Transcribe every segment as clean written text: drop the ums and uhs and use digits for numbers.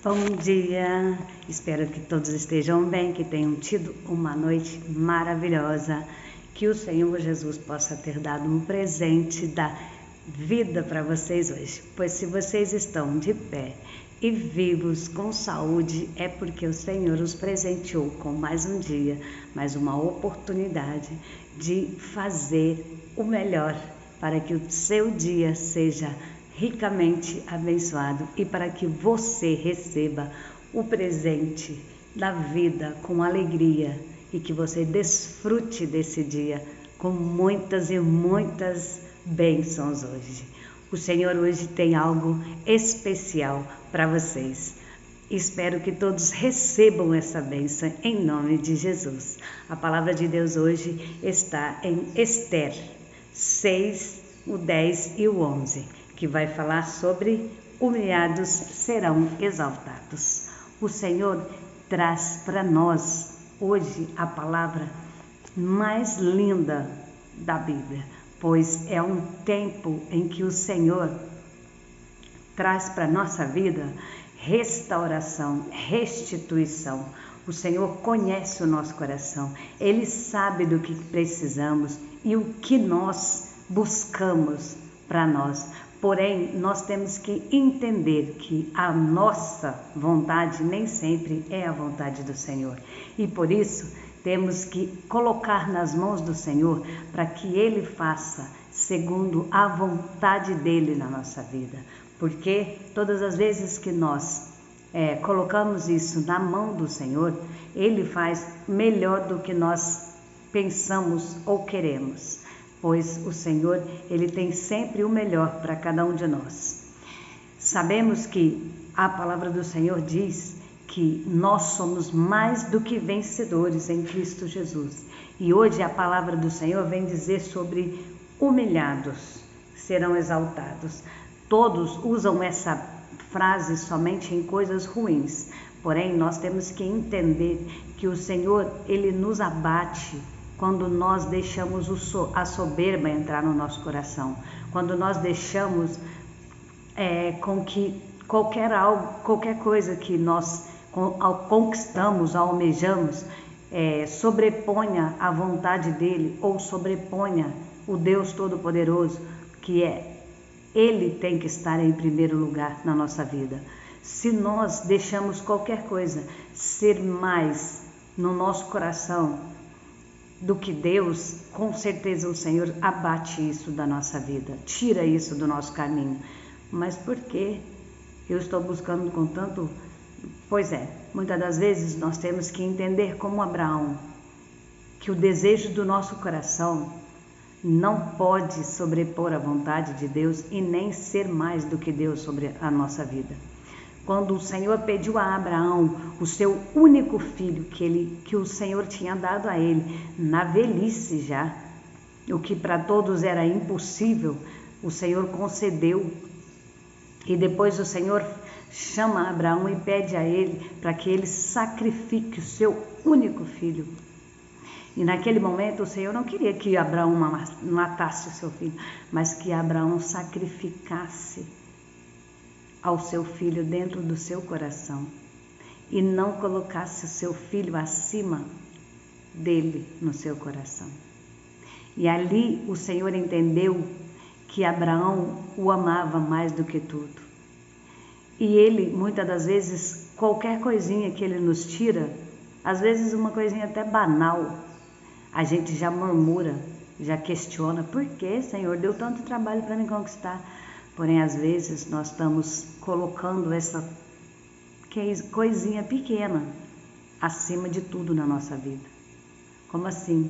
Bom dia, espero que todos estejam bem, que tenham tido uma noite maravilhosa, que o Senhor Jesus possa ter dado um presente da vida para vocês hoje, pois se vocês estão de pé e vivos com saúde, é porque o Senhor os presenteou com mais um dia, mais uma oportunidade de fazer o melhor para que o seu dia seja ricamente abençoado e para que você receba o presente da vida com alegria e que você desfrute desse dia com muitas e muitas bênçãos hoje. O Senhor hoje tem algo especial para vocês. Espero que todos recebam essa bênção em nome de Jesus. A palavra de Deus hoje está em Esther 6, o 10 e o 11. Que vai falar sobre humilhados serão exaltados. O Senhor traz para nós hoje a palavra mais linda da Bíblia, pois é um tempo em que o Senhor traz para nossa vida restauração, restituição. O Senhor conhece o nosso coração, Ele sabe do que precisamos e o que nós buscamos para nós. Porém, nós temos que entender que a nossa vontade nem sempre é a vontade do Senhor. E por isso, temos que colocar nas mãos do Senhor para que Ele faça segundo a vontade dEle na nossa vida. Porque todas as vezes que nós colocamos isso na mão do Senhor, Ele faz melhor do que nós pensamos ou queremos. Pois o Senhor, Ele tem sempre o melhor para cada um de nós. Sabemos que a palavra do Senhor diz que nós somos mais do que vencedores em Cristo Jesus. E hoje a palavra do Senhor vem dizer sobre humilhados serão exaltados. Todos usam essa frase somente em coisas ruins. Porém, nós temos que entender que o Senhor, Ele nos abate quando nós deixamos a soberba entrar no nosso coração, quando nós deixamos com que qualquer coisa que nós conquistamos, almejamos, sobreponha a vontade dEle ou sobreponha o Deus Todo-Poderoso, que Ele tem que estar em primeiro lugar na nossa vida. Se nós deixamos qualquer coisa ser mais no nosso coração do que Deus, com certeza o Senhor abate isso da nossa vida, tira isso do nosso caminho. Mas por que eu estou buscando com tanto? Pois muitas das vezes nós temos que entender como Abraão, que o desejo do nosso coração não pode sobrepor a vontade de Deus e nem ser mais do que Deus sobre a nossa vida. Quando o Senhor pediu a Abraão o seu único filho, que o Senhor tinha dado a ele, na velhice já, o que para todos era impossível, o Senhor concedeu. E depois o Senhor chama Abraão e pede a ele para que ele sacrifique o seu único filho. E naquele momento o Senhor não queria que Abraão matasse o seu filho, mas que Abraão sacrificasse ao seu filho dentro do seu coração e não colocasse o seu filho acima dele no seu coração. E ali o Senhor entendeu que Abraão o amava mais do que tudo. E ele, muitas das vezes, qualquer coisinha que ele nos tira, às vezes uma coisinha até banal, a gente já murmura, já questiona: por que, Senhor, deu tanto trabalho para me conquistar? Porém, às vezes, nós estamos colocando essa coisinha pequena acima de tudo na nossa vida. Como assim?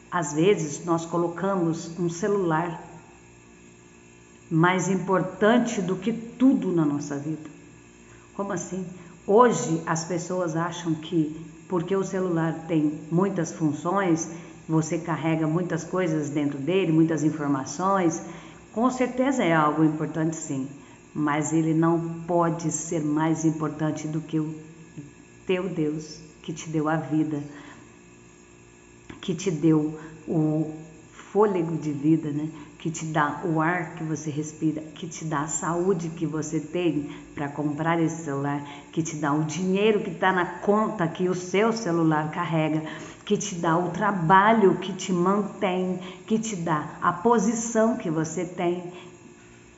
Às vezes, nós colocamos um celular mais importante do que tudo na nossa vida. Como assim? Hoje, as pessoas acham que porque o celular tem muitas funções, você carrega muitas coisas dentro dele, muitas informações. Com certeza é algo importante, sim, mas ele não pode ser mais importante do que o teu Deus, que te deu a vida, que te deu o fôlego de vida, né? que te dá o ar que você respira, que te dá a saúde que você tem para comprar esse celular, que te dá o dinheiro que está na conta que o seu celular carrega, que te dá o trabalho que te mantém, que te dá a posição que você tem.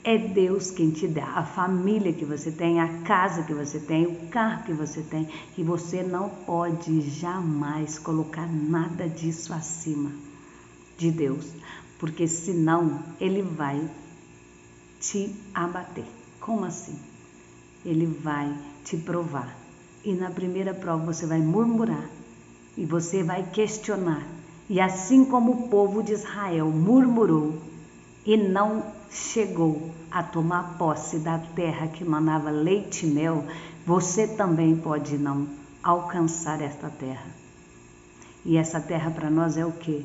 É Deus quem te dá a família que você tem, a casa que você tem, o carro que você tem, e você não pode jamais colocar nada disso acima de Deus, porque senão Ele vai te abater. Como assim? Ele vai te provar, e na primeira prova você vai murmurar, e você vai questionar, e assim como o povo de Israel murmurou e não chegou a tomar posse da terra que manava leite e mel, você também pode não alcançar esta terra. E essa terra para nós é o quê?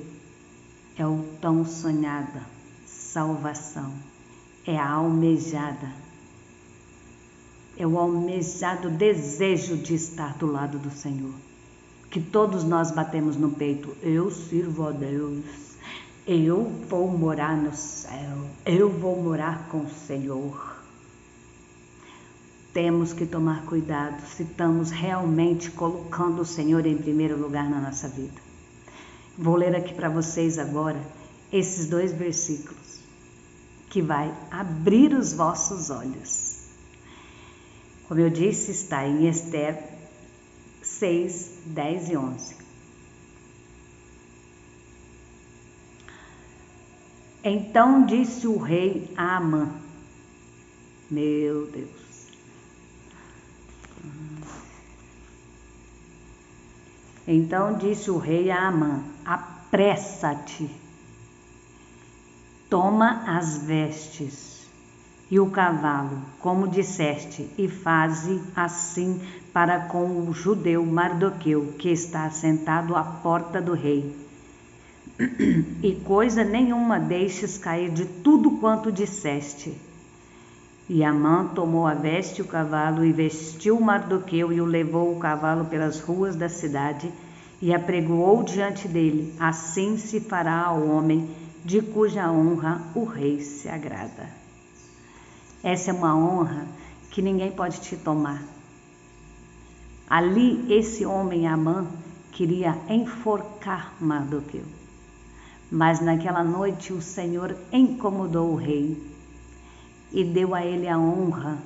É o tão sonhada salvação, é a almejada, é o almejado desejo de estar do lado do Senhor, que todos nós batemos no peito. Eu sirvo a Deus, eu vou morar no céu, eu vou morar com o Senhor. Temos que tomar cuidado se estamos realmente colocando o Senhor em primeiro lugar na nossa vida. Vou ler aqui para vocês agora esses 2 versículos que vai abrir os vossos olhos. Como eu disse, está em Ester 6, 10 e 11. Então disse o rei a Amã, meu Deus, então disse o rei a Amã, apressa-te, toma as vestes e o cavalo, como disseste, e faze assim para com o judeu Mardoqueu, que está sentado à porta do rei. E coisa nenhuma deixes cair de tudo quanto disseste. E Amã tomou a veste e o cavalo, e vestiu Mardoqueu, e o levou o cavalo pelas ruas da cidade, e apregoou diante dele. Assim se fará ao homem de cuja honra o rei se agrada. Essa é uma honra que ninguém pode te tomar. Ali esse homem, Amã, queria enforcar Mardoqueu. Mas naquela noite o Senhor incomodou o rei e deu a ele a honra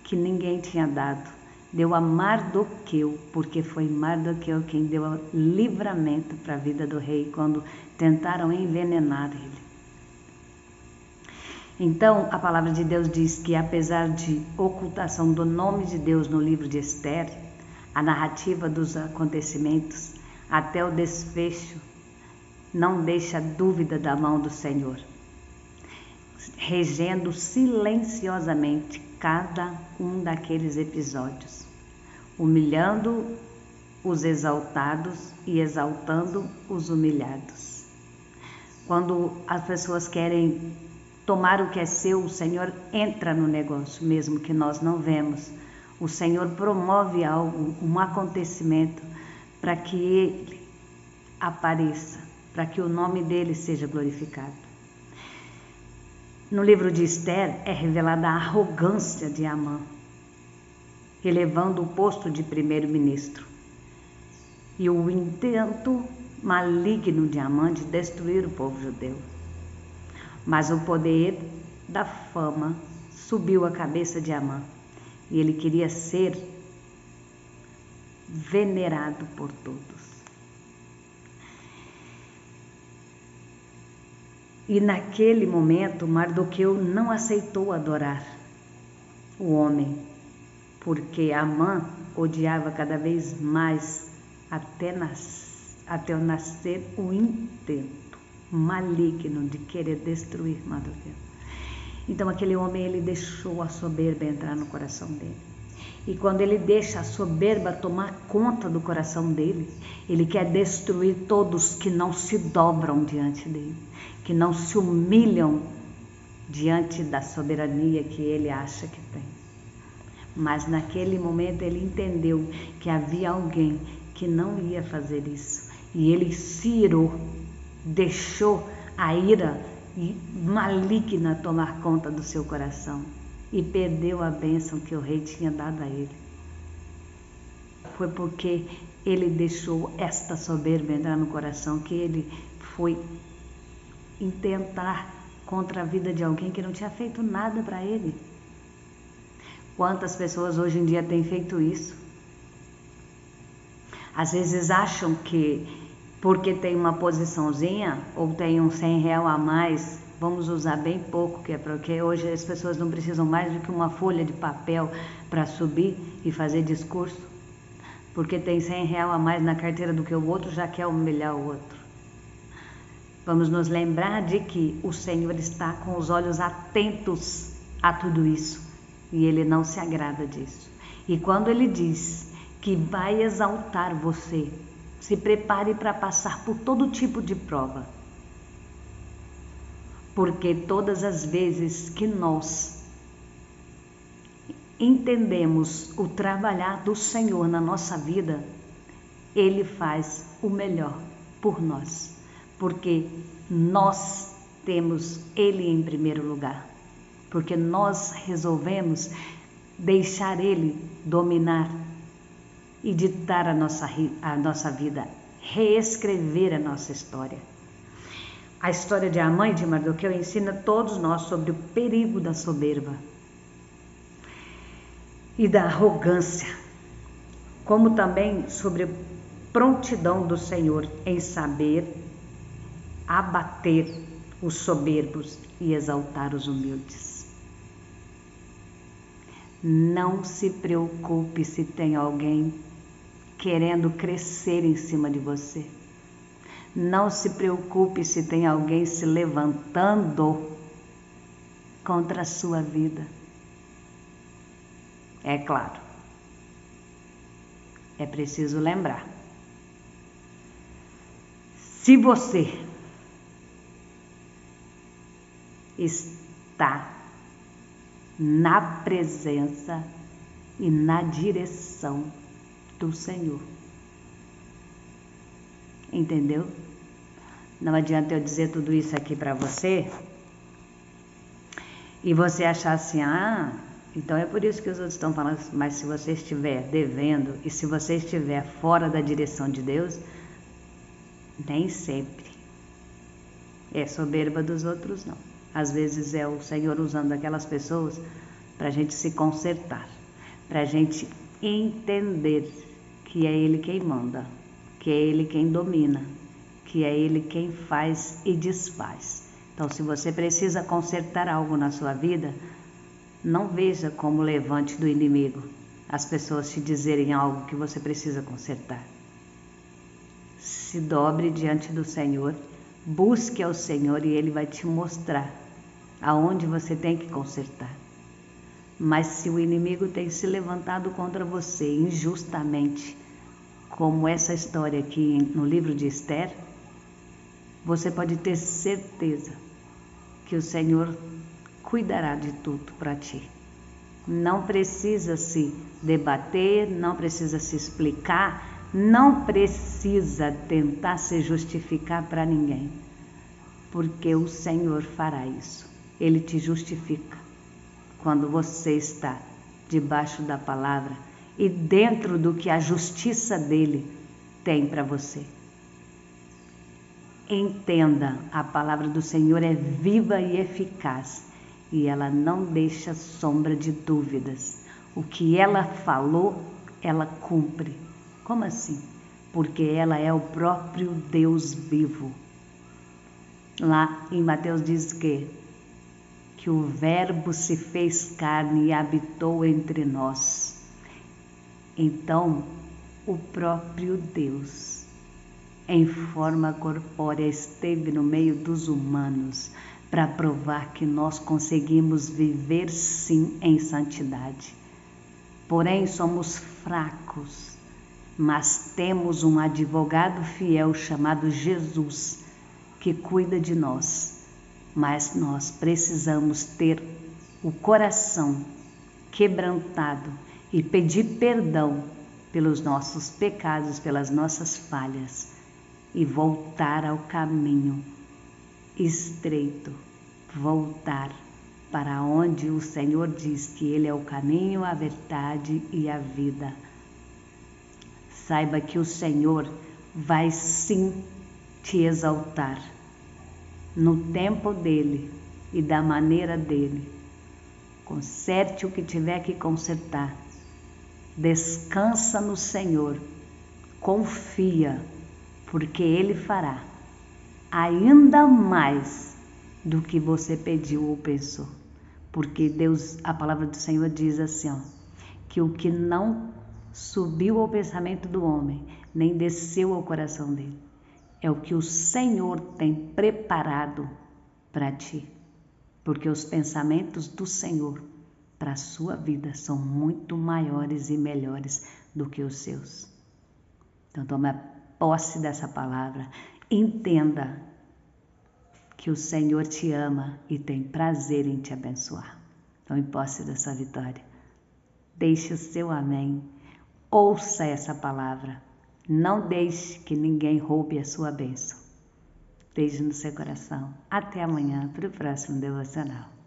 que ninguém tinha dado. Deu a Mardoqueu, porque foi Mardoqueu quem deu livramento para a vida do rei quando tentaram envenenar ele. Então a palavra de Deus diz que, apesar de ocultação do nome de Deus no livro de Ester, a narrativa dos acontecimentos até o desfecho não deixa dúvida da mão do Senhor, regendo silenciosamente cada um daqueles episódios, humilhando os exaltados e exaltando os humilhados. Quando as pessoas querem tomar o que é seu, o Senhor entra no negócio, mesmo que nós não vemos. O Senhor promove algo, um acontecimento, para que Ele apareça, para que o nome dele seja glorificado. No livro de Ester é revelada a arrogância de Amã, elevando o posto de primeiro-ministro, e o intento maligno de Amã de destruir o povo judeu. Mas o poder da fama subiu a cabeça de Amã, e ele queria ser venerado por todos. E naquele momento Mardoqueu não aceitou adorar o homem, porque Amã odiava cada vez mais até nascer o intento maligno de querer destruir Mardoqueu. Então aquele homem, ele deixou a soberba entrar no coração dele. E quando ele deixa a soberba tomar conta do coração dele, ele quer destruir todos que não se dobram diante dele, que não se humilham diante da soberania que ele acha que tem. Mas naquele momento ele entendeu que havia alguém que não ia fazer isso. E ele se irou, deixou a ira maligna tomar conta do seu coração e perdeu a bênção que o rei tinha dado a ele. Foi porque ele deixou esta soberba entrar no coração que ele foi intentar contra a vida de alguém que não tinha feito nada para ele. Quantas pessoas hoje em dia têm feito isso? Às vezes acham que porque tem uma posiçãozinha ou tem um R$100 a mais, vamos usar bem pouco, que é porque hoje as pessoas não precisam mais do que uma folha de papel para subir e fazer discurso. Porque tem R$100 a mais na carteira do que o outro, já quer humilhar o outro. Vamos nos lembrar de que o Senhor está com os olhos atentos a tudo isso e Ele não se agrada disso. E quando Ele diz que vai exaltar você, se prepare para passar por todo tipo de prova. Porque todas as vezes que nós entendemos o trabalhar do Senhor na nossa vida, Ele faz o melhor por nós. Porque nós temos Ele em primeiro lugar. Porque nós resolvemos deixar Ele dominar e ditar a nossa vida, reescrever a nossa história. A história de Amã e de Mardoqueu ensina todos nós sobre o perigo da soberba e da arrogância, como também sobre a prontidão do Senhor em saber abater os soberbos e exaltar os humildes. Não se preocupe se tem alguém querendo crescer em cima de você. Não se preocupe se tem alguém se levantando contra a sua vida. É claro, é preciso lembrar. Se você está na presença e na direção do Senhor. Entendeu? Não adianta eu dizer tudo isso aqui para você e você achar assim, então é por isso que os outros estão falando, mas se você estiver devendo e se você estiver fora da direção de Deus, nem sempre é soberba dos outros, não. Às vezes é o Senhor usando aquelas pessoas para a gente se consertar, para a gente entender que é Ele quem manda, que é Ele quem domina, que é Ele quem faz e desfaz. Então, se você precisa consertar algo na sua vida, não veja como levante do inimigo as pessoas te dizerem algo que você precisa consertar. Se dobre diante do Senhor, busque ao Senhor e Ele vai te mostrar aonde você tem que consertar. Mas se o inimigo tem se levantado contra você injustamente, como essa história aqui no livro de Esther, você pode ter certeza que o Senhor cuidará de tudo para ti. Não precisa se debater, não precisa se explicar, não precisa tentar se justificar para ninguém, porque o Senhor fará isso. Ele te justifica quando você está debaixo da palavra e dentro do que a justiça dele tem para você. Entenda, a palavra do Senhor é viva e eficaz e ela não deixa sombra de dúvidas. O que ela falou, ela cumpre. Como assim? Porque ela é o próprio Deus vivo. Lá em Mateus diz que o Verbo se fez carne e habitou entre nós. Então, o próprio Deus, em forma corpórea, esteve no meio dos humanos para provar que nós conseguimos viver sim em santidade. Porém, somos fracos, mas temos um advogado fiel chamado Jesus, que cuida de nós. Mas nós precisamos ter o coração quebrantado e pedir perdão pelos nossos pecados, pelas nossas falhas e voltar ao caminho estreito, voltar para onde o Senhor diz que Ele é o caminho, a verdade e a vida. Saiba que o Senhor vai sim te exaltar no tempo dEle e da maneira dEle. Conserte o que tiver que consertar. Descansa no Senhor. Confia, porque Ele fará ainda mais do que você pediu ou pensou. Porque Deus, a palavra do Senhor diz assim, que o que não subiu ao pensamento do homem, nem desceu ao coração dele, é o que o Senhor tem preparado para ti. Porque os pensamentos do Senhor para a sua vida são muito maiores e melhores do que os seus. Então tome posse dessa palavra, entenda que o Senhor te ama e tem prazer em te abençoar. Tome posse dessa vitória. Deixe o seu amém. Ouça essa palavra. Não deixe que ninguém roube a sua bênção. Beijo no seu coração. Até amanhã para o próximo devocional.